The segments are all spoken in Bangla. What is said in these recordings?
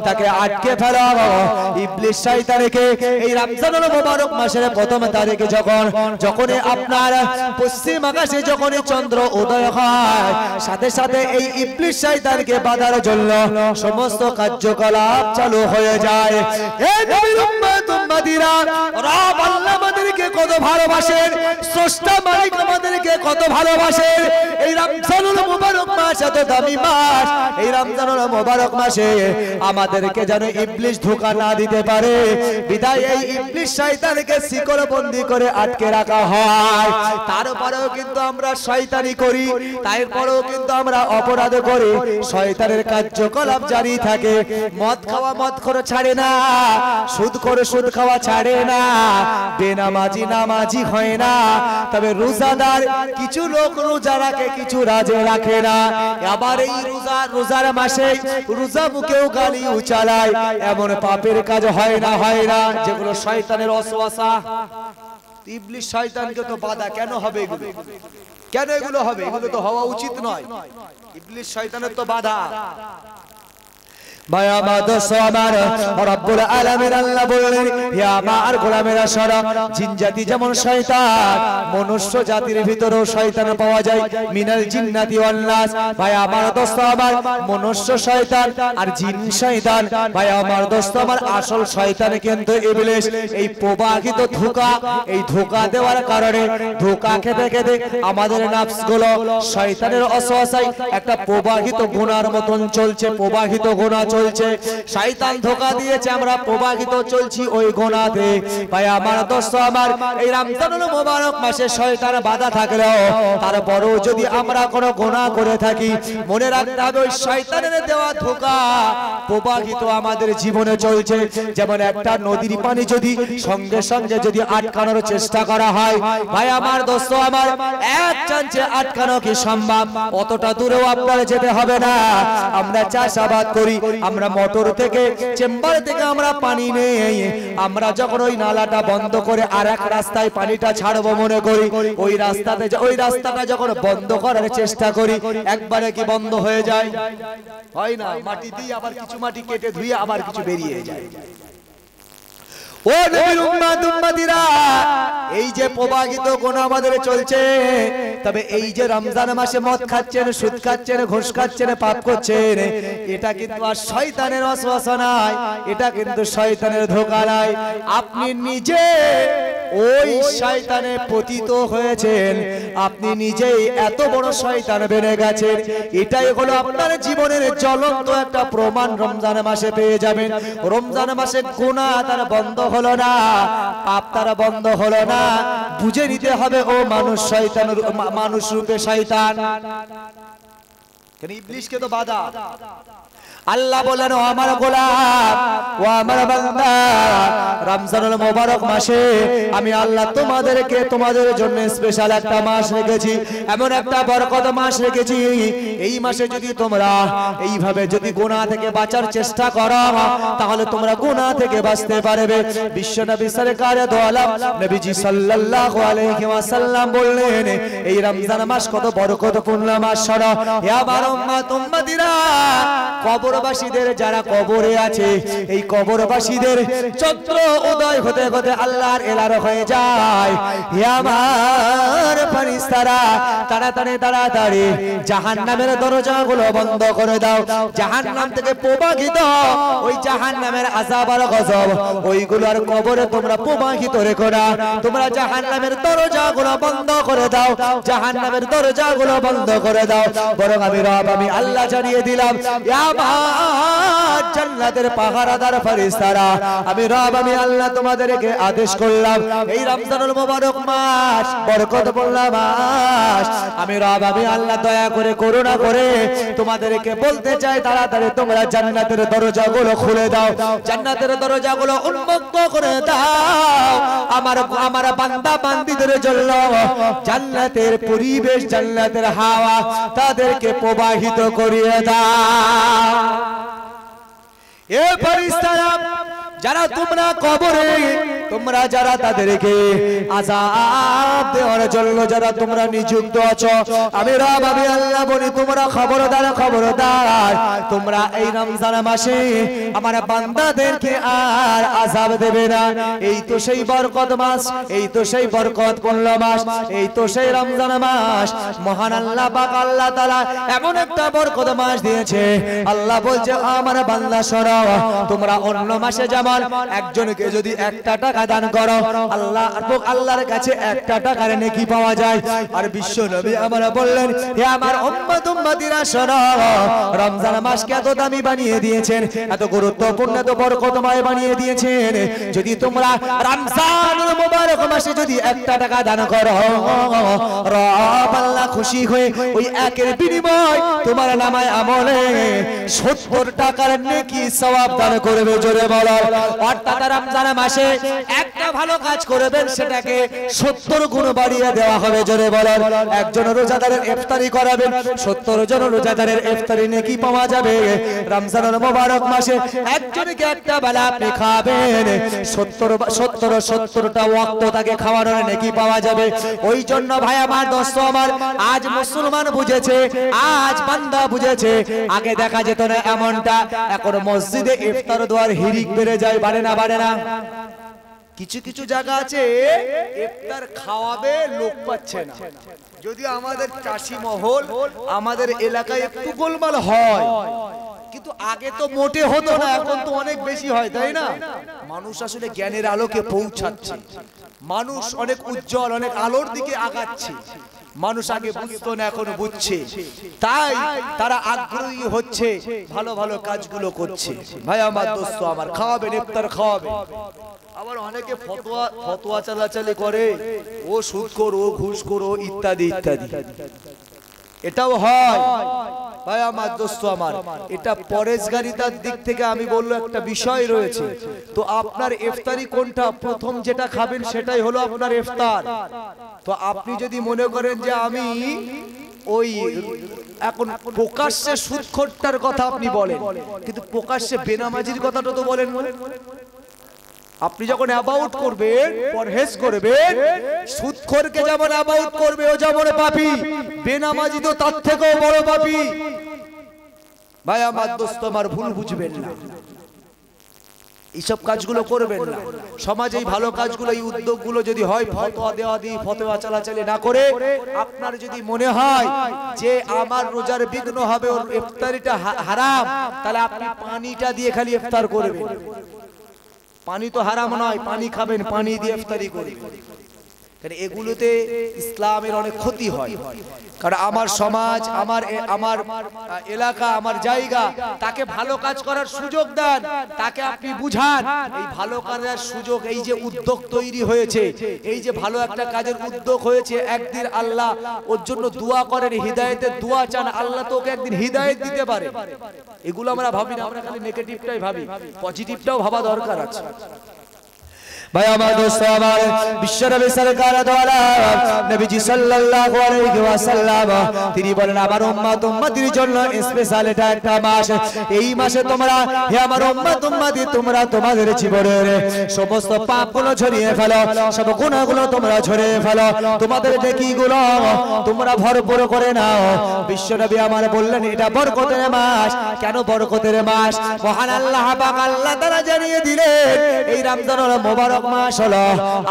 তাকে আটকে ফেলো। ইবলিস শয়তানকে এই রমজানুল মুবারক মাসের প্রথম তারিখে যখন আপনার পশ্চিম আকাশে যখন চন্দ্র উদয় হয়, সাথে সাথে এই ইবলিস শয়তানকে বাধার জন্য সমস্ত কার্যকলাপ চালু হয়ে যায়। এই নবীর উম্মত উম্মতিরা, রব আল্লাহ আমাদেরকে কত ভালোবাসেন, স্রষ্টা মালিক আমাদেরকে কত ভালোবাসেন। এই রমজানুল মুবারক মাস এত দামি মাস, এই রমজানুল মুবারক মাসে আমাদেরকে যেন ইবলিস ধোঁকা না দিতে পারে, বিদায় এই ইবলিস শয়তানকে শিকলবন্দি করে আটকে রাখা হয়। তারপরেও কিন্তু আমরা শয়তানি করি, তারপরেও কিন্তু আমরা অপরাধ করি, শয়তানের কার্যকলাপ জারি থাকে। মদ খাওয়া মদ করে ছাড়ে না, সুদ করে সুদ খাওয়া ছাড়ে না, বেনামাজি নামাজি হয় না। তবে রোজাদার কিছু লোক রোজা রাখে, কিছু রাজে রাখে না। আবার এই রোজার মাসে রোজা মুখেও গালি উচালায়, এমন পাপের কাজ হয় না যেগুলো শয়তানের ওয়াসওয়াসা। ইবলিস শয়তানকে তো বাধা কেন হবে এগুলো? কেন এগুলো হবে? এগুলো তো হওয়া উচিত নয়। ইবলিস শয়তানের তো বাধা। ভাই আমার দোস্ত আমার, রব্বুল আলামিন আল্লাহ বললেন, হে আমার গোলামেরা শোনো, জিন জাতি যেমন শয়তান, মনুষ্য জাতির ভিতরেও শয়তান পাওয়া যায়, মিনাল জিন্নাতি ওয়ান নাস। ভাই আমার দোস্ত আমার, মনুষ্য শয়তান আর জিন শয়তান। ভাই আমার দোস্ত আমার, আসল শয়তান কিন্তু ইবলিস। এই প্রবাহিত ধোঁকা, এই ধোঁকা দেওয়ার কারণে ধোঁকা খেতে খেতে আমাদের নাফসগুলো শয়তানের ওয়াসওয়াসায় একটা প্রবাহিত গুনার মতন চলছে, প্রবাহিত গুনাহ চলছে। শয়তান ধোঁকা দিয়েছে, আমরা প্রবাহিত চলছি ওই গুনাহতে। ভাই আমার দোস্ত আমার, এই রমজানুল মুবারক মাসে শয়তান বাধা থাকলেও তারপরেও যদি আমরা কোনো গুনাহ করে থাকি, মনে রাখতে হবে ওই শয়তানের দেওয়া ধোঁকা প্রবাহিত আমাদের জীবনে চলছে। যেমন একটা নদীর পানি যদি সঙ্গে সঙ্গে যদি আটকানোর চেষ্টা করা হয়, ভাই আমার দোস্ত আমার, এক চান্সে আটকানো কি সম্ভব? অতটা দূরেও আপনার যেতে হবে না। আমরা চাষাবাদ করি, আমরা মোটর থেকে চেম্বার থেকে আমরা পানি নেই, আমরা যখন ওই নালাটা বন্ধ করে আর এক রাস্তায় পানিটা ছাড়বো মনে করি, ওই রাস্তাটা যখন বন্ধ করার চেষ্টা করি, একবারে কি বন্ধ হয়ে যায়? হয় না। মাটি দিয়ে আবার কিছু মাটি কেটে ধুয়ে আবার কিছু বেরিয়ে যায়। ও নবীর উম্মত উম্মতিরা, এই যে প্রবাহিত গুনাহ আমাদের চলছে, তবে এই যে রমজান মাসে মদ খাচ্ছেন, সুদ খাচ্ছেন, ঘুষ খাচ্ছেন, পাপ করছেন, এটা কিন্তু আর শয়তানের ওয়াসওয়াসা নয়, এটা কিন্তু শয়তানের ধোঁকা নয়। আপনি নিজে ওই শয়তানে পতিত হয়েছেন, আপনি নিজেই এত বড় শয়তান বেড়ে গেছেন। এটাই হলো আপনার জীবনের জ্বলন্ত একটা প্রমাণ। রমজান মাসে পেয়ে যাবেন, রমজান মাসে গুনাহ তার বন্ধ হলো না, পাপ তার বন্ধ হলো না। বুঝে নিতে হবে ও মানুষ শয়তান, মানুষ রূপে শয়তান। কেন ইবলিসকে তো বাধা। আল্লাহ বলেন, ও আমার গোলাম, ও আমার বান্দা, রমজানুল মুবারক মাসে আমি আল্লাহ তোমাদের জন্য স্পেশাল একটা মাস রেখেছি, এমন একটা বরকত মাস রেখেছি। এই মাসে যদি তোমরা এইভাবে যদি গুনাহ থেকে বাঁচার চেষ্টা করো, তাহলে তোমরা গুনাহ থেকে বাঁচতে পারবে। বিশ্বনবী সরকার দো আলম নবীজি সাল্লাল্লাহু আলাইহি ওয়াসাল্লাম বললেন, এই রমজান মাস কত বরকতপূর্ণ মাস। শোনো হে আমার উম্মত উম্মতিরা, কবরবাসীদের যারা কবরে আছে, এই কবরবাসীদের চন্দ্র উদয় হতে হতে আল্লাহর এলারা হয়ে যায়। হে আমার ফেরেশতারা, তাড়াতাড়ি জাহান্নামের দরজাগুলো বন্ধ করে দাও। জাহান্নাম থেকে প্রবাহিত ওই জাহান্নামের আযাব আর গজব, ওইগুলো আর কবরে তোমরা প্রবাহিত রেখো না। তোমরা জাহান্নামের দরজাগুলো বন্ধ করে দাও, জাহান্নামের দরজাগুলো বন্ধ করে দাও। বরং আমি রব, আমি আল্লাহ জানিয়ে দিলাম, জান্নাতের পাহারাদার ফেরেশতারা, আমি রব, আমি আল্লাহ তোমাদেরকে আদেশ করলাম, এই রমজানুল মুবারক মাস, বরকতপূর্ণ মাস, আমি রব, আমি আল্লাহ দয়া করে করুণা করে তোমাদেরকে বলতে চাই, তাড়াতাড়ি তোমরা জান্নাতের দরজাগুলো খুলে দাও, জান্নাতের দরজাগুলো উন্মুক্ত করে দাও। আমার বান্দা বান্দীদের জন্য জান্নাতের পরিবেশ, জান্নাতের হাওয়া তাদেরকে প্রবাহিত করিয়ে দাও। এ ফেরেশতারা, যারা তোমরা কবরে তোমরা যারা তাদেরকে আযাব দেওয়ার জন্য যারা তোমরা নিযুক্ত আছো, আমি রব আমি আল্লাহ বলি তোমরা খবরদার খবরদার, তোমরা এই রমজান মাসে আমার বান্দাদেরকে আর আযাব দেবে না। এই তো সেই বরকত মাস, এই তো সেই বরকতপূর্ণ মাস, এই তো সেই রমজান মাস। মহান আল্লাহ পাক আল্লাহ তাআলা এমন একটা বরকত মাস দিয়েছে। আল্লাহ বলছে আমার বান্দা শোনো, তোমরা অন্য মাসে যেমন একজনকে যদি 1টা টাকা দান করো, আল্লাহর কাছে 1টা টাকার নেকি পাওয়া যায়। আর বিশ্ব নবী আমরা বললেন, হে আমার উম্মত উম্মতিরা শোনো, রমজান মাসকে এত দামি বানিয়ে দিয়েছেন, এত গুরুত্বপূর্ণ এত বরকতময় বানিয়ে দিয়েছেন। যদি তোমরা রমজানুল মুবারক মাসে যদি 1টা টাকা দান করো, রব আল্লাহ খুশি হয়ে ওই একের বিনিময় তোমার নামায় আমলে 70 টাকার নেকি সওয়াব দান করবে। জোরে বলো। অর্থাৎ রমজান মাসে একটা ভালো কাজ করবেন, সেটাকে 70 গুণ বাড়িয়ে দেওয়া হবে। জোরে বলো। একজন রোজাদারের ইফতারি করাবেন, 70 জন রোজাদারের ইফতারি নেকি পাওয়া যাবে। রমজানুল মুবারক মাসে একজনকে একটা বেলা আপনি খাবেন, 70টা ওয়াক্ত তাকে খাওয়ানোর নেকি পাওয়া যাবে। ওই জন্য ভাই আমার দোস্ত আমার, আজ মুসলমান বুঝেছে, আজ বান্দা বুঝেছে। আগে দেখা যেত না এমনটা, এখন মসজিদে ইফতার দেওয়ার হিড়িক বেড়ে যায়। বাড়ে না বাড়ে না? কিছু কিছু জায়গা আছে ইফতার খাওয়াবে লোক পাচ্ছে না। যদি আমাদের চাষি মহল আমাদের এলাকায় একটু গোলমাল হয়, কিন্তু আগে তো মোটে হতো না, এখন তো অনেক বেশি হয়, তাই না? মানুষ আসলে জ্ঞানের আলোকে পৌঁছাচ্ছে, মানুষ অনেক উজ্জ্বল অনেক আলোর দিকে আগাচ্ছে। মানুষ আগে বুঝতো না, এখন বুঝছে, তাই তারা আগ্রহী হচ্ছে, ভালো ভালো কাজগুলো করছে। ভাই আমার দোস্ত আমার, খাওয়াবেন ইফতার খাওয়াবেন। আবার অনেকে ফতোয়া চালাচালি করে, ও সুদখোর, ও ঘুষখোর, ও ইত্যাদি ইত্যাদি, এটাও হয়। ভাই আমার দোস্ত আমার, এটা পরেশগারিতার দিক থেকে আমি বললো একটা বিষয় রয়েছে। তো আপনার ইফতারি কোনটা, প্রথম যেটা খাবেন সেটাই হলো আপনার ইফতার। তো আপনি যদি মনে করেন যে আমি ওই এখন প্রকাশ্যে সুদখোরটার কথা আপনি বলেন, কিন্তু প্রকাশ্যে বেনামাজির কথাটা তো বলেন। আপনি যখন অ্যাবাউট করবেন, পরহেজ করবেন, সুদখোরকে যেমন অ্যাবাউট করবে ও যেমন পাপী, বেনামাজি তো তার থেকেও বড় পাপী। ভাই আমার দোস্ত আমার, ভুল বুঝবেন না, এইসব কাজগুলো করবেন না। সমাজে এই ভালো কাজগুলো, এই উদ্যোগগুলো যদি হয়, ফতোয়া দেওয়া দিয়ে ফতোয়া চালাচালি না করে, আপনার যদি মনে হয় যে আমার রোজার বিঘ্ন হবে, ওর ইফতারিটা হারাম, তাহলে আপনি পানিটা দিয়ে খালি ইফতার করবেন। পানি তো হারাম নয়, পানি খাবেন, পানি দিয়ে ইফতারি করবেন। কারণ এগুলোতে ইসলামের অনেক ক্ষতি হয়। কারণ আমার সমাজ, আমার এলাকা, আমার জায়গা, তাকে ভালো কাজ করার সুযোগ দেন, তাকে আপনি বুঝান। এই ভালো কাজের সুযোগ, এই যে উদ্যোগ তৈরি হয়েছে, এই যে ভালো একটা কাজের উদ্যোগ হয়েছে, একদিন আল্লাহ ওর জন্য দোয়া করেন, হিদায়েতের দোয়া চান, আল্লাহ তোকে একদিন হিদায়েত দিতে পারে। এগুলো আমরা ভাবি না, আমরা খালি নেগেটিভটাই ভাবি, পজিটিভটাও ভাবা দরকার আছে। ভাই আমার দোস্ত আমার, বিশ্বনবী সরকার দ্বারা নবীজি সাল্লাল্লাহু আলাইহি ওয়াসাল্লাম তিনি বলেন, আমার উম্মত উম্মতির জন্য স্পেশাল এটা একটা মাস। এই মাসে তোমরা, হে আমার উম্মত উম্মতি, তোমরা তোমাদের জীবনের সমস্ত পাপগুলো ঝরিয়ে ফেলো, সব গুনাহগুলো তোমরা ঝরিয়ে ফেলো, তোমাদের নেকিগুলো তোমরা ভরপুর করে নাও। বিশ্বনবী আমার বললেন, এটা বরকতের মাস। কেন বরকতের মাস? মহান আল্লাহ পাক আল্লাহ তাআলা জানিয়ে দিলেন, এই রমজানুল মুবারক মাস হলো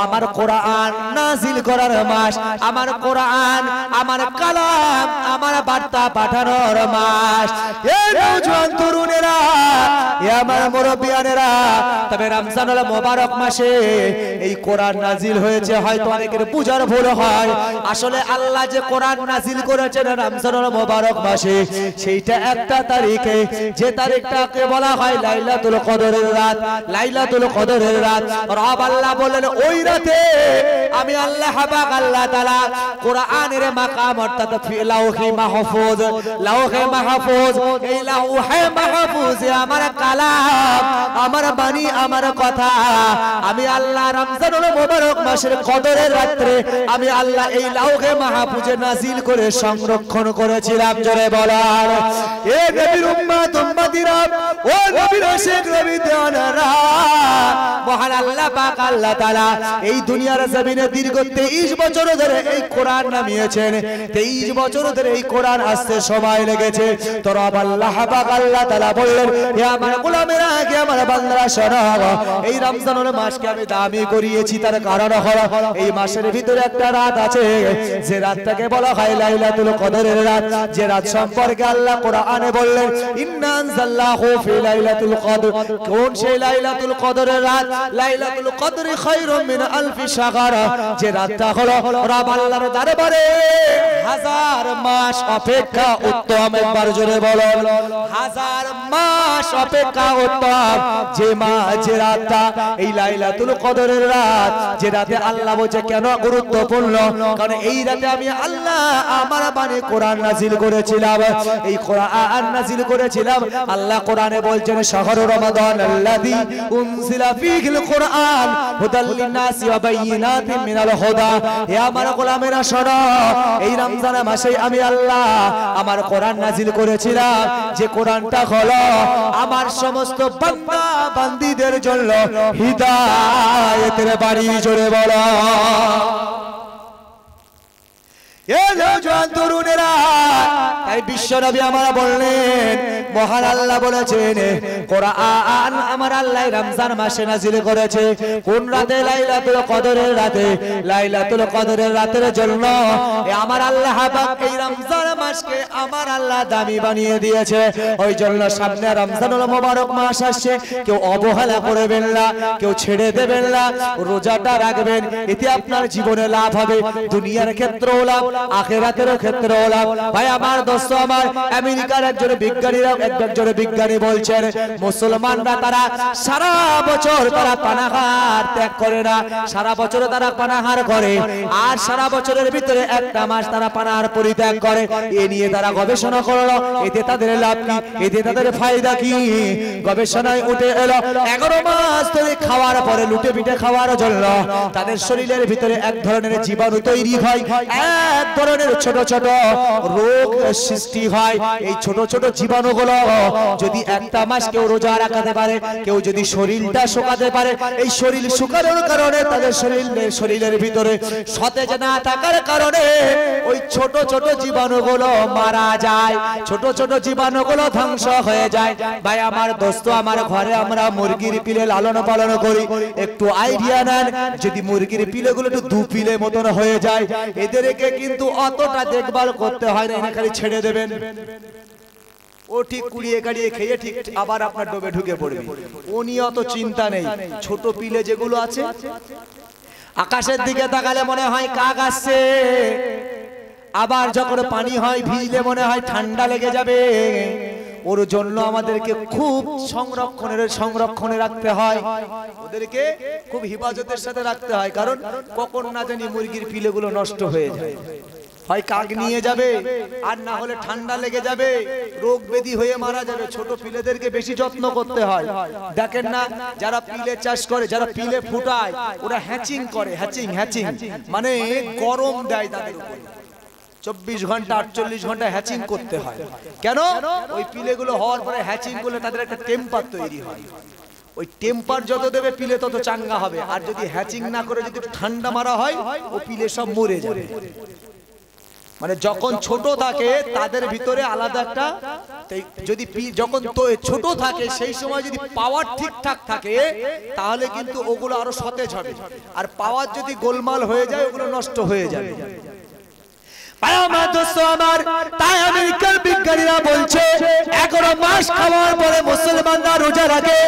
আমার কোরআন নাজিল করার মাস, আমার কোরআন, আমার কালাম, আমার বার্তা পাঠানোর মাস। এই নওজোয়ান তরুণেরা, এই আমার মুরব্বিয়ানেরা, তবে রমজানুল মুবারক মাসে এই কোরআন নাজিল হয়েছে, হয়তো অনেকের বুঝার ভুল হয়। আসলে আল্লাহ যে কোরআন নাজিল করেছেন রমজানুল মুবারক মাসে, সেইটা একটা তারিখে, যে তারিখটাকে বলা হয় লাইলাতুল কদরের রাত। লাইলাতুল কদরের রাত, রব আল্লাহ বলেন, ওই রাতে আমি আল্লাহ পাক আল্লাহ তাআলা কোরআনের মাকাম, অর্থাৎ লাওহে মাহফুজ, লাওহে মাহফুজ, এই লাওহে মাহফুজে আমার কালাম, আমার বাণী, আমার কথা, আমি আল্লাহ রমজানুল মুবারক মাসের কদরের রাতে আমি আল্লাহ এই লাওহে মাহফুজে নাজিল করে সংরক্ষণ করেছিলাম। জোরে বলার, এ নবীর উম্মত উম্মতিরা, ও নবীর আশিক নবী দেওয়ানারা, মহান আল্লাহ পাক আল্লাহ তাআলা এই দুনিয়ার জমিনে দীর্ঘ 23 বছর ধরে এই কোরআন নামিয়েছেন। 23 বছর ধরে এই কোরআন আসতে সময় লেগেছে। তো রব আল্লাহ পাক আল্লাহ তাআলা বললেন, হে আমার গোলামেরা, হে আমার বান্দারা শোনো, এই রমজানের মাসকে আমি দামি করিয়েছি। তার কারণ হলো এই মাসের ভিতরে একটা রাত আছে, যে রাতটাকে বলা হয় লাইলাতুল কদরের রাত। যে রাত সম্পর্কে আল্লাহ কোরআনে বললেন, ইন্না আনজালনাহু ফি লাইলাতুল কদর। কোন সেই লাইলাতুল কদরের রাত? লাইলাতুল কদরি খায়রুম মিন আলফি শাহর। যে রাতটা হলো রব আল্লাহর দরবারে 1000 মাস অপেক্ষা উত্তম। একবার জোরে বলুন, 1000 মাস অপেক্ষা উত্তম। যে রাতটা এই লাইলাতুল কদরের রাত, যে রাতে আল্লাহ বলছে কেন গুরুত্বপূর্ণ, কারণ এই রাতে আমি আল্লাহ আমার বাণী কোরআন নাজিল করেছিলাম। এই কোরআন নাজিল করেছিলাম। আল্লাহ কোরআনে বলছেন, শাহরু রমাদান আল্লাযী উনজিলা ফীহিল কোরআন হুদাল লিন-নাসি ওয়া বাইয়িনাতিন মিনাল হুদা। হে আমার গোলামেরা শোনো, এই রমজান মাসে আমি আল্লাহ আমার কোরআন নাজিল করেছিলাম, যে কোরআনটা হলো আমার সমস্ত বান্দা বান্দীদের জন্য হিদায়াতের বাণী। জোরে বলো, তরুণেরা। তাই বিশ্বনবী আমরা বললেন, মহান আল্লাহ বলেছেন কোরআন আমার আল্লাহ রমজান মাসে নাজিল করেছে। কোন রাতে? লাইলাতুল কদরের রাতে। লাইলাতুল কদরের রাতের জন্য আমার আল্লাহ পাক এই রমজান মাসকে আমার আল্লাহ দামি বানিয়ে দিয়েছে। ওই জন্য সামনে রমজানুল মোবারক মাস আসছে, কেউ অবহেলা করবেন না, কেউ ছেড়ে দেবেন না, রোজাটা রাখবেন। এতে আপনার জীবনে লাভ হবে, দুনিয়ার ক্ষেত্রেও লাভ, আখিরাতের ক্ষেত্রেও লাভ। ভাই আমার দোস্ত আমার, আমেরিকার একজন বিজ্ঞানী বলছেন, মুসলমানরা তারা সারা বছর তারা পানাহার ত্যাগ করে না, সারা বছর তারা পানাহার করে, আর সারা বছরের ভিতরে একটা মাস তারা পানাহার পরিত্যাগ করে। এ নিয়ে তারা গবেষণা করলো, এতে তাদের লাভ কি, এতে তাদের ফায়দা কি? গবেষণায় উঠে এলো 11 মাস ধরে খাওয়ার পরে লুটে পিটে খাওয়ার জন্য তাদের শরীরের ভিতরে এক ধরনের জীবাণু তৈরি হয়, এক ধরনের ছোট ছোট রোগ সৃষ্টি হয়। এই ছোট ছোট জীবাণুগুলো যদি একটা মাস কেউ রোজা রাখতে পারে, কেউ যদি শরীরটা শুকাতে পারে, এই শরীর শুকানোর কারণে তাদের শরীরের ভিতরে সতেজ না থাকার কারণে ওই ছোট ছোট জীবাণুগুলো মারা যায়, ছোট ছোট জীবাণুগুলো ধ্বংস হয়ে যায়। ভাই আমার দোস্ত আমার, ঘরে আমরা মুরগির পিলে লালন পালন করি, একটু আইডিয়া নেন, যদি মুরগির পিলেগুলো একটু 2 পিলে মতন হয়ে যায়, এদেরকে কিন্তু অতটা দেখভাল করতে হয় না, খালি ছেড়ে দেবেন, ও ঠিক কুড়িয়ে কাড়িয়ে খেয়ে ঠিক আবার আপনার ডোবে ঢুকে পড়বে। ও নিয়ে অত চিন্তা নেই। ছোট পিলে যেগুলো আছে, আকাশের দিকে তাকালে মনে হয় কাক আসছে, আবার যখন পানি হয় ভিজলে মনে হয় ঠান্ডা লেগে যাবে। ওর জন্য আমাদেরকে খুব সংরক্ষণে রাখতে হয়, ওদেরকে খুব হিফাজতের সাথে রাখতে হয়, কারণ কখন না জানি মুরগির পিলেগুলো নষ্ট হয়ে যায়। হয় কাক নিয়ে যাবে, আর না হলে ঠান্ডা লেগে যাবে, রোগ ব্যাধি হয়ে মারা যাবে। ছোট পিলেদেরকে বেশি যত্ন করতে হয়। দেখেন না, যারা পিলে চাষ করে, যারা পিলে ফুটায়, ওরা হ্যাচিং করে, হ্যাচিং মানে গরম দেয় তাদের উপরে। 24 ঘন্টা 48 ঘন্টা হ্যাচিং করতে হয়। কেন? ওই পিলেগুলো হওয়ার পরে হ্যাচিং করলে তাদের একটা টেম্পার তৈরি হয়। ওই টেম্পার যত দেবে পিলে তত চাঙ্গা হবে। আর যদি হ্যাচিং না করে যদি ঠান্ডা মারা হয়, ও পিলে সব মরে যাবে। মানে যখন ছোট থাকে তাদের ভিতরে আলাদা একটা, যদি যখন ছোট থাকে সেই সময় যদি পাওয়ার ঠিকঠাক থাকে তাহলে কিন্তু ওগুলো আরো সতেজ হবে। আর পাওয়ার যদি গোলমাল হয়ে যায় ওগুলো নষ্ট হয়ে যাবে। তাই আমেরিকার বিজ্ঞানীরা বলছে 11 মাস খাওয়ার পরে মুসলমানরা রোজা রাখে।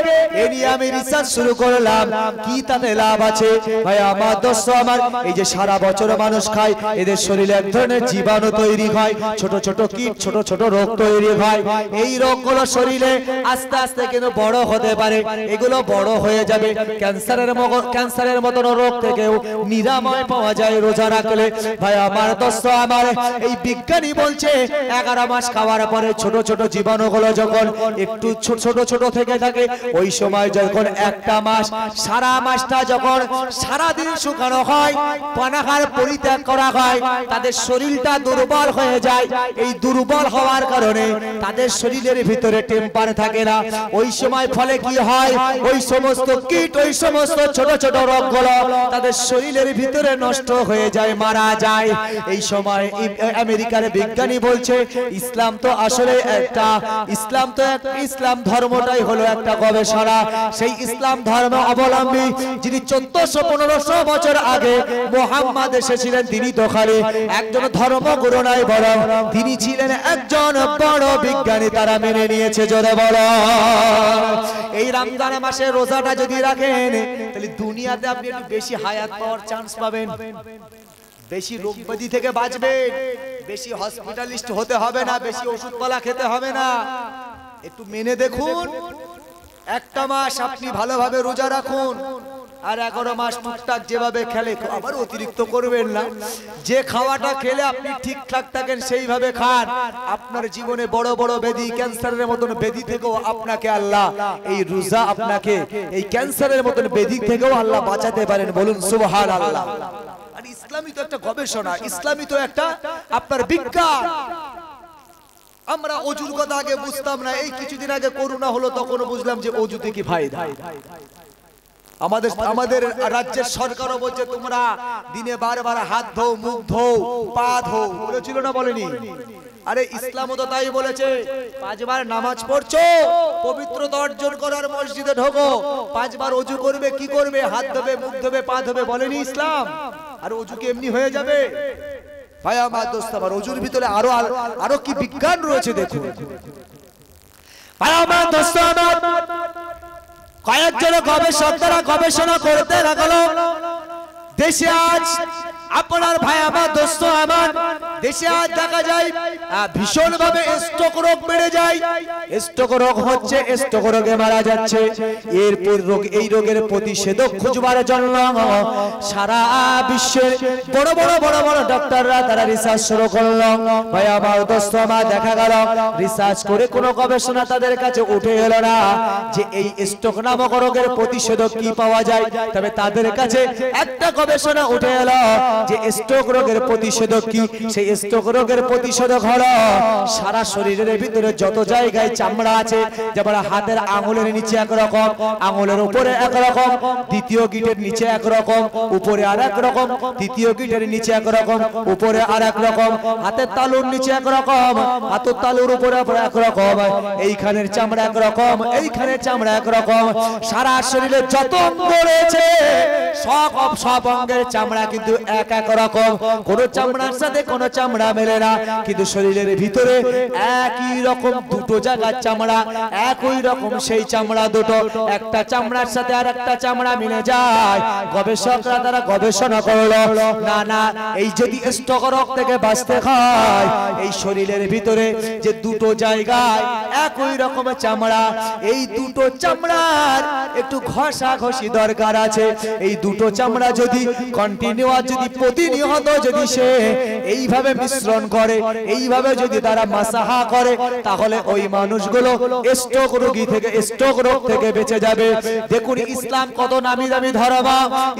এ নিয়ে আমি রিসার্চ শুরু করলাম, কি তাতে লাভ আছে। ভাই আমার দোস্ত আমার, এই যে সারা বছর মানুষ খায়, এদের শরীরে এক ধরনের জীবাণু তৈরি হয়, ছোট ছোট কীট, ছোট ছোট রোগ তৈরি হয়। এই রোগগুলো শরীরে আস্তে আস্তে কিন্তু বড় হতে পারে, এগুলো বড় হয়ে যাবে। ক্যান্সারের মতন রোগ থেকেও নিরাময় পাওয়া যায় রোজা রাখলে। ভাই আমার দোস্ত আমার, আমার এই বিজ্ঞানী বলছে 11 মাস খাওয়ার পরে ছোট ছোট জীবাণুগুলো যখন একটু ছোট ছোট থেকে থাকে ওই সময় যখন একটা মাস সারা মাসটা যখন সারা দিন শুকানো হয় পানাহার পরিত্যাগ করা হয় তাদের শরীরটা দুর্বল হয়ে যায় এই দুর্বল হওয়ার কারণে তাদের শরীরের ভিতরে টেম্পার থাকে না ওই সময় ফলে কি হয় ওই সমস্ত কীট ওই সমস্ত ছোট ছোট রোগগুলো তাদের শরীরের ভিতরে নষ্ট হয়ে যায় মারা যায় এই সময় আমেরিকার বিজ্ঞানী বলছে ইসলাম তো আসলে একটা ইসলাম ধর্মটাই হলো একটা গবেষণা সেই ইসলাম ধর্ম অবলম্বী যিনি 1400-1500 বছর আগে মুহাম্মদ এসেছিলেন তিনি তো খালি একজন ধর্মগুরু নয় বরং তিনি ছিলেন একজন বড় বিজ্ঞানী তারা মেনে নিয়েছে জোরে বলো এই রমজান মাসে রোজাটা যদি রাখেন তাহলে দুনিয়াতে আপনি একটু বেশি হায়াত পাওয়ার চান্স পাবেন বেশি রোগ ব্যাধি থেকে বাঁচবেন বেশি হসপিটালিস্ট হতে হবে না বেশি ওষুধপালা খেতে হবে না একটু মেনে দেখুন একটা মাস আপনি ভালোভাবে রোজা রাখুন আর 11 মাস টুকটাক যেভাবে খেলে আবার অতিরিক্ত করবেন না যে খাওয়াটা খেলে আপনি ঠিকঠাক থাকেন সেইভাবে খান আপনার জীবনে বড় বড় ব্যাধি ক্যান্সারের মতন ব্যাধি থেকেও আপনাকে আল্লাহ এই রোজা আপনাকে এই ক্যান্সারের মতন ব্যাধি থেকেও আল্লাহ বাঁচাতে পারেন বলুন সুবহানাল্লাহ আর ইসলামই তো একটা গবেষণা ইসলামই তো একটা আপনার বিজ্ঞান আমরা ওযুর কথা আগে বুঝতাম না এই কিছুদিন আগে করোনা হলো তখন বুঝলাম যে ওযুতে কি ফায়দা আমাদের রাজ্যের সরকারও বলছে তোমরা দিনে বারবার হাত ধোও মুখ ধোও পা ধোও বলেছিল না বলেনি আরে ইসলামও তো তাই বলেছে 5 বার নামাজ পড়ছো পবিত্রতা অর্জন করার মসজিদে ঢোকো 5 বার ওযু করবে কি করবে হাত ধোবে মুখ ধোবে পা ধোবে বলেনি ইসলাম আর ওযু কি এমনি হয়ে যাবে ভাই আমার দোস্ত আমার ওযুর ভিতরে আরো কি বিজ্ঞান রয়েছে দেখুন ভাই আমার দোস্ত আমার কয়েকজন গবেষকরা গবেষণা করতে লাগলো দেশে আজ আপনার ভাই আমার দোস্ত আমার দেশে আজ দেখা যায় ভীষণ ভাবে স্ট্রোক রোগ বেড়ে যায় স্ট্রোক রোগ হচ্ছে স্ট্রোক রোগে মারা যাচ্ছে এরপর এই রোগের প্রতিষেধক খুঁজবার জন্য সারা বিশ্বের বড় বড় ডক্টররা তারা রিসার্চ শুরু করলো ভাই আমার দোস্ত আমার দেখা গেল রিসার্চ করে কোনো গবেষণা তাদের কাছে উঠে এলো না যে এই স্ট্রোক নামক রোগের প্রতিষেধক কি পাওয়া যায় তবে তাদের কাছে একটা গবেষণা উঠে এলো যে স্ট্রোক রোগের প্রতিষেধক কি সেই স্ট্রোক রোগের প্রতিষেধক হলো সারা শরীরের ভিতরে যত জায়গায় চামড়া আছে যেমন হাতের আঙ্গুলের নিচে এক রকম আঙ্গুলের উপরে এক রকম দ্বিতীয় গিটের নিচে এক রকম উপরে আরেক রকম তৃতীয় গিটের নিচে এক রকম উপরে আরেক রকম হাতের তালুর নিচে এক রকম হাতের তালুর উপরে এক রকম এইখানের চামড়া এক রকম এইখানের চামড়া এক রকম সারা শরীরে যত অঙ্গ রয়েছে সব অঙ্গের চামড়া কিন্তু এক এক রকম কোন চামড়ার সাথে কোন চামড়া মেলে না কিন্তু শরীরের ভিতরে একই রকম দুটো জায়গার চামড়া একই রকম সেই চামড়া দুটো একটা চামড়ার সাথে আর একটা চামড়া মিলে যায় গবেষকরা তারা গবেষণা করলো না এই যদি স্ট্রোক রোগ থেকে বাঁচতে হয় এই শরীরের ভিতরে যে দুটো জায়গায় একই রকম চামড়া এই দুটো চামড়ার একটু ঘষাঘষি দরকার আছে এই দুটো চামড়া যদি কন্টিনিউয়াস যদি প্রতিনিয়ত যদি সে এইভাবে মিশ্রণ করে এইভাবে যদি তারা মাসাহা করে তাহলে ওই মানুষগুলো স্ট্রোক রোগী থেকে স্ট্রোক রোগ থেকে বেঁচে যাবে দেখুন ইসলাম কত নামি দামি ধর্ম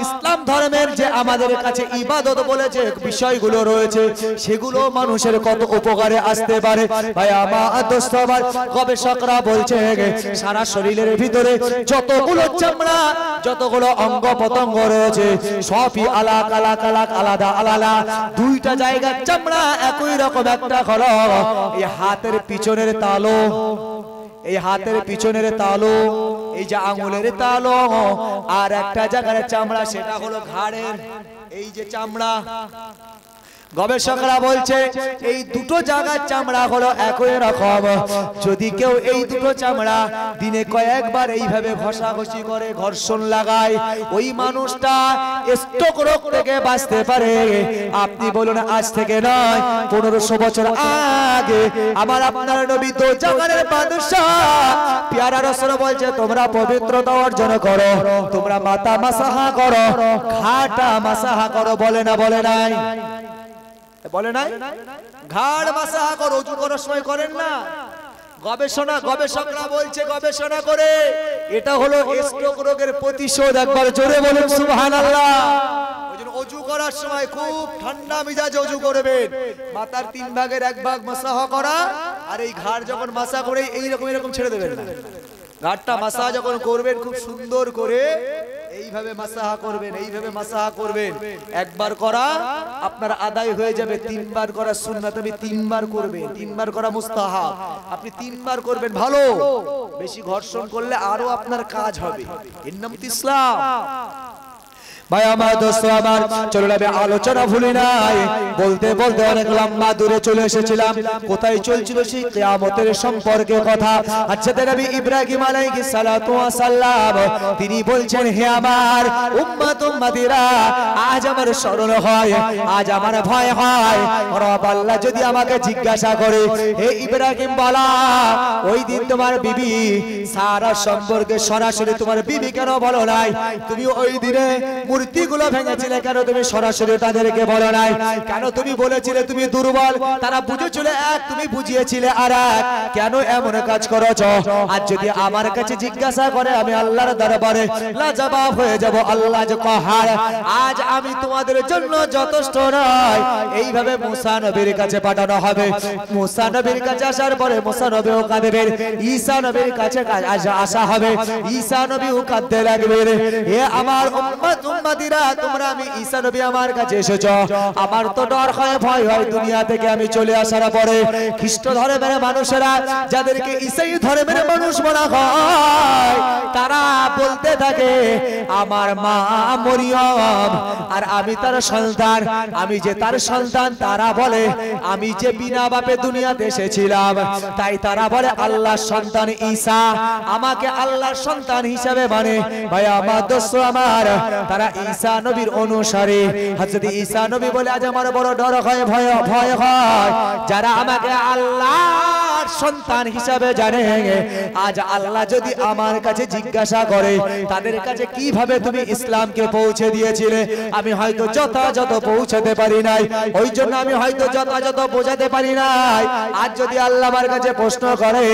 ইসলাম ধর্মের যে আমাদের কাছে ইবাদত বলে যে বিষয়গুলো রয়েছে সেগুলো মানুষের কত উপকারে আসতে পারে ভাই আমার দোস্ত আমার গবেষকরা বলছে সারা শরীরের ভিতরে যতগুলো চামড়া যতগুলো অঙ্গ পতঙ্গ রয়েছে সবই আলাদা আলাদা দুইটা জায়গার চামড়া একই রকম একটা হলো এই হাতের পিছনের তালু এই হাতের পিছনের তালু এই যে আঙ্গুলের তালু আর একটা জায়গার চামড়া সেটা হলো ঘাড়ের এই যে চামড়া গবেষকরা বলছে এই দুটো জায়গার চামড়া হলো একই রকম যদি কেউ এই দুটো চামড়া দিনে কয়েকবার এইভাবে ঘষাঘষি করে ঘর্ষণ লাগায় ওই মানুষটা স্ট্রোক রোগ থেকে বাঁচতে পারে আপনি বলুন আজ থেকে নয় 1500 বছর আগে আমার আপনার নবী তো জাগানের বাদশা পেয়ারা রাসূল বলছে তোমরা পবিত্রতা অর্জন করো তোমরা মাথা মাসাহা করো ঘাটা মাসাহা করো বলে না বলে নাই বলে নাই ঘাড় মাসাহা করো, ওযু করার সময় করেন না? গবেষকরা বলছে, গবেষণা করে এটা হলো স্ট্রোক রোগের প্রতিশোধ। একবার জোরে বলুন সুবহানাল্লাহ। ওইজন্য ওযু করার সময় খুব ঠান্ডা মিজাজে ওযু করবেন। মাথার 3 ভাগের 1 ভাগ মাসাহা করা, আর এই ঘাড় যখন মাসাহা করে এরকম ছেড়ে দেবেন না। ঘাড়টা মাসাহা যখন করবেন খুব সুন্দর করে এইভাবে মাসাহা করবেন, এইভাবে মাসাহা করবেন। একবার করা আপনার আদায় হয়ে যাবে, 3 বার করা সুন্নাত। আমি 3 বার করবেন, 3 বার করা মুস্তাহাব। আপনি 3 বার করবেন, ভালো। বেশি ঘর্ষণ করলে আরো আপনার কাজ হবে। এর নাম তো ইসলাম। ভাই আমার, দোস্ত আমার, চলুন আমি আলোচনা ভুলি নাই। বলতে বলতে অনেক লম্বা দূরে চলে এসেছিলাম। কোথায় চলছিল সেই কিয়ামতের সম্পর্কে কথা। হযরত নবী ইব্রাহিম আলাইহিস সালাতু ওয়াস সালাম তিনি বলছেন, হে আমার উম্মত উম্মতিরা, আজ আমার স্মরণ হয়, আজ আমার ভয় হয়। রব আল্লাহ যদি আমাকে জিজ্ঞাসা করে, হে ইব্রাহিম বলা, ওই দিন তোমার বিবি সারা সম্পর্কে সরাসরি তোমার বিবি কেন বলো নাই? তুমি ওই দিনে মূর্তিগুলো ভেঙেছিলে কেন তুমি সরাসরি তাদেরকে বলো নাই? কেন তুমি বলেছিলে তুমি দুর্বল, তারা বুঝেছিল এক, তুমি বুঝিয়েছিলে আর এক। কেন এমন কাজ করেছো? আজ যদি আমার কাছে জিজ্ঞাসা করে, আমি আল্লাহর দরবারে লাজবাব হয়ে যাব। আল্লাহ যে কহার, আজ আমি তোমাদের জন্য যথেষ্ট নয়। এইভাবে মুসা নবীর কাছে পাঠানো হবে। মুসা নবীর কাছে আসার পরে মুসা নবীও কাঁদবেন। ঈসা নবীর কাছে আসা হবে, ঈসা নবীও কাঁদতে লাগবেন। হে আমার উম্মত উম্মতিরা, তোমরা আমি ঈসা নবী আমার কাছে এসেছো, আমার তো ডর হয়, ভয় হয় দুনিয়া থেকে আমি চলে আসার পরে। খ্রিস্ট ধর্মের মানুষেরা, যাদেরকে ঈসাই ধর্মের মানুষ বলা হয়, তারা বলতে থাকে আমার মা মরিয়ম আর আমি তার সন্তান। আমি যে তার সন্তান, তারা বলে আমি যে বিনা বাপে দুনিয়াতে এসেছিলাম, তাই তারা বলে আল্লাহর সন্তান ঈসা, আমাকে আল্লাহর সন্তান হিসাবে মানে। ভাই আমার, দোস্ত আমার, তারা ঈসা নবীর অনুসারী। হযরত ঈসা নবী বলে, আজ আমার বড় ডর হয়, ভয় হয়, যারা আমাকে আল্লাহর সন্তান হিসাবে জানে, আজ আল্লাহ যদি আমার কাছে জিজ্ঞাসা করে, তাদের কাছে কিভাবে তুমি ইসলামকে পৌঁছে দিয়েছিলে? আমি হয়তো যথাযথ পৌঁছাতে পারি নাই, ওই জন্য আমি হয়তো যথাযথ বোঝাতে পারি নাই। আজ যদি আল্লাহ আমার কাছে প্রশ্ন করে,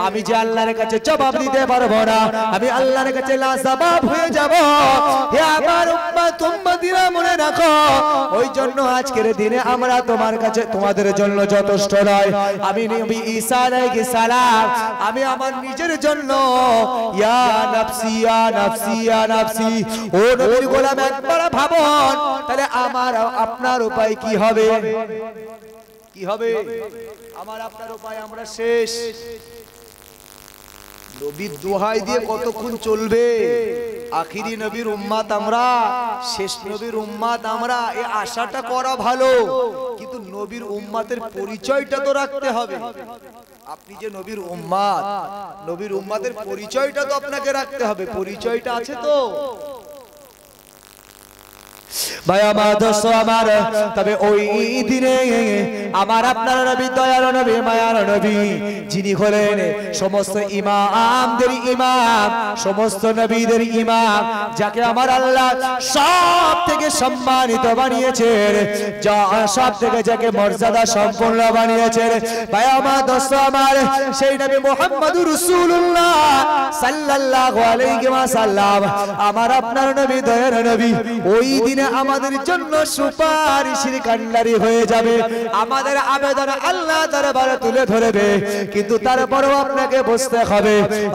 আমি যে আল্লাহর কাছে জবাব দিতে পারবো না, আমি আল্লাহর কাছে লাজবাব হয়ে যাব। হে আমার উম্মত উম্মতিরা, মনে রাখো, ওই জন্য আজকের দিনে আমরা তোমার কাছে, তোমাদের জন্য যথেষ্ট নয়। আমি নবী ঈসা আলাইহিস সালাম, আমি আমার নিজের জন্য ইয়া নাফসি ইয়া নাফসি ইয়া নাফসি। ও নবীর গোলাম, একবার ভাবুন, তাহলে আমার আপনার উপায় কি হবে? কি হবে আমার আপনার উপায়? আমরা শেষ। নবীর দোহাই দিয়ে কতক্ষণ চলবে? আখিরি নবীর উম্মত আমরা, শেষ নবীর উম্মত আমরা। এই আশাটা করা ভালো, কিন্তু নবীর উম্মতের পরিচয়টা তো রাখতে হবে। আপনি যে নবীর উম্মত, নবীর উম্মতের পরিচয়টা তো আপনাকে রাখতে হবে। পরিচয়টা আছে তো? ভাই আমার, দোস্ত আমার, তবে ওই দিনে আমার আপনার নবী, দয়ার নবী, মায়ার নবী, যিনি হলেন সমস্ত ইমামদের ইমাম, সমস্ত নবীদের ইমাম, যাকে আমার আল্লাহ সব থেকে সম্মানিত বানিয়েছেন, যা সব থেকে যাকে মর্যাদা সম্পন্ন বানিয়েছেন। ভাই আমার, দোস্ত আমার, সেই নবী মুহাম্মদুর রাসূলুল্লাহ সাল্লাল্লাহু আলাইহি ওয়াসাল্লাম, আমার আপনার নবী, দয়ার নবী, ওই দিনে আমাদের জন্য সুপারিশের কান্ডারি হয়ে যাবে। আমাদের আবেদন আল্লাহ দরবারে তুলে ধরবে। কিন্তু তারপরেও আপনাকে বুঝতে হবে,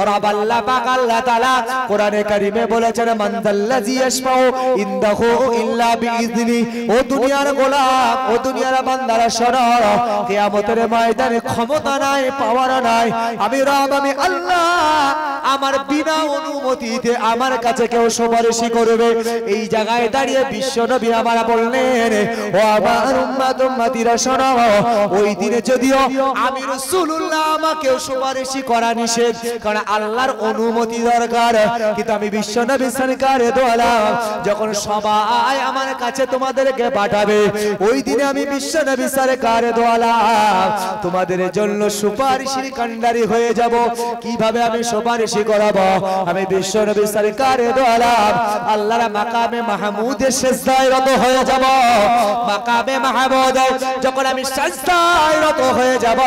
রব আল্লাহ পাক আল্লাহ তাআলা কোরআনে কারীমে বলেছেন, মান যাল্লাযী ইয়াশফাউ ইনদাহু ইল্লা বিইযনি। ও দুনিয়ার গোলাম, ও দুনিয়ার বান্দারা, শোনো, কিয়ামতের ময়দানে ক্ষমতা নাই, পাওয়ার নাই। আমি রব, আমি আল্লাহ, আমার বিনা অনুমতিতে আমার কাছে কেউ সুপারিশ করবে? এই জায়গায় দাঁড়িয়ে বিশ্ব নবী আমার বললেন, ও আমার উম্মত উম্মতিরা, শোনো, ওই দিনে যদিও আমি রাসূলুল্লাহ, আমাকে সুপারিশ করা নিষেধ, কারণ আল্লাহর অনুমতি দরকার। কিন্তু আমি বিশ্ব নবী সরকারে দো আলম, যখন সবাই আমার কাছে তোমাদেরকে পাঠাবে, ওই দিনে আমি বিশ্ব নবী সরকারে দো আলম তোমাদের জন্য সুপারিশের কান্ডারি হয়ে যাব। কিভাবে আমি সুপারিশ সুপারিশ করাবো আমি বিশ্ব নবী সরকারে দো আলম আল্লাহর মাকামে মাহমুদের সিজদায় রত হয়ে যাব মাকামে মাহমুদ যখন আমি সিজদায় রত হয়ে যাব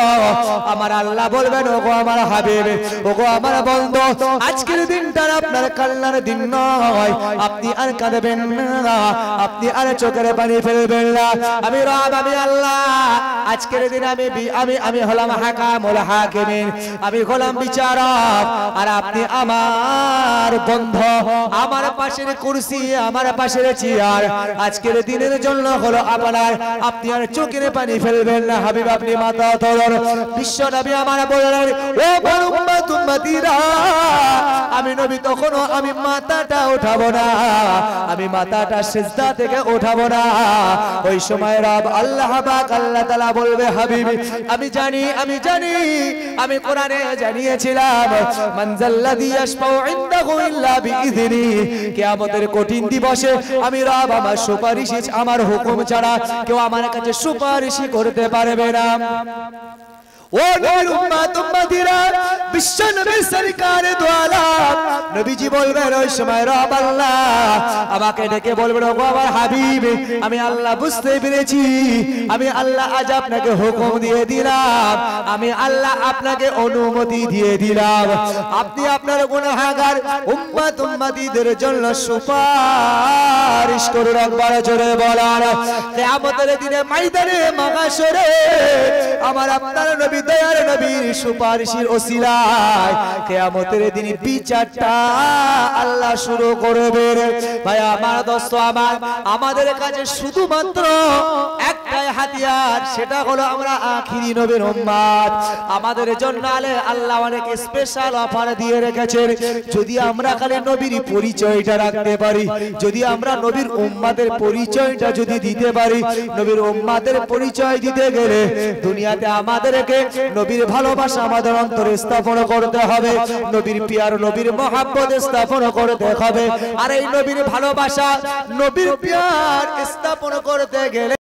আমার আল্লাহ বলবেন ওগো আমার হাবিব ওগো আমার বন্ধু আজকের দিনটা আপনার কান্নার দিন নয় আপনি আর কাঁদবেন না আপনি আর চোখের পানি ফেলবেন না আমি রব আমি আল্লাহ আজকের দিন আমি হলাম হাকামুল হাকিমিন আমি হলাম বিচারক আর আপনি আমার বন্ধু আমার পাশের কুরসি আমার পাশের চেয়ার আজকের দিনের জন্য হলো আপনার আপনি আর চোখের পানি ফেলবেন না হাবিব আপনি মাথা তোলেন বিশ্ব নবী আমার বললেন ও আমার উম্মত উম্মতিরা আমি নবী তখনও আমি মাথাটা উঠাবো না আমি মাথাটা সিজদা থেকে উঠাবো না ওই সময় রব আল্লাহ পাক আল্লাহ তাআলা বলবে হাবিব আমি জানি আমি কোরআনে জানিয়েছিলাম মানজাল্লাযী ইয়াশফাউ ইনদাহু ইল্লা বিইযনি কিয়ামতের কঠিন দিবসে আমি রব আমার সুপারিশ আমার হুকুম ছাড়া কেউ আমার কাছে সুপারিশ করতে পারবে না ও নবীর উম্মত উম্মতিরা বিশ্ব নবী সরকারে দো আলম নবীজি বলবেন ওই সময় রব আল্লাহ আমাকে ডেকে বলবেন ওগো আমার হাবিব আমি আল্লাহ বুঝতে পেরেছি আমি আল্লাহ আজ আপনাকে হুকুম দিয়ে দিলাম আমি আল্লাহ আপনাকে অনুমতি দিয়ে দিলাম আপনি আপনার গুনাহগার উম্মত উম্মতিদের জন্য সুপারিশ করুন একবার জোরে বলেন কিয়ামতের দিনে ময়দানে মাহশরে আমার আপনার নবী দয়ার নবীর সুপারিশের ওসিলায় কিয়ামতের দিন বিচারটা আল্লাহ শুরু করবেন ভাই আমার দোস্ত আমাদের কাছে শুধুমাত্র একটাই হাতিয়ার সেটা হলো আমরা আখিরি নবীর উম্মত আমাদের জন্য আল্লাহ অনেক স্পেশাল অফার দিয়ে রেখেছেন যদি আমরা খালি নবীর পরিচয়টা রাখতে পারি যদি আমরা নবীর উম্মতের পরিচয়টা যদি দিতে পারি নবীর উম্মতের পরিচয় দিতে গেলে দুনিয়াতে আমাদেরকে নবীর ভালোবাসা আমাদের অন্তরে স্থাপন করতে হবে নবীর পিয়ার নবীর মহব্বত স্থাপন করতে হবে আর এই নবীর ভালোবাসা নবীর পিয়ার স্থাপন করতে গেলে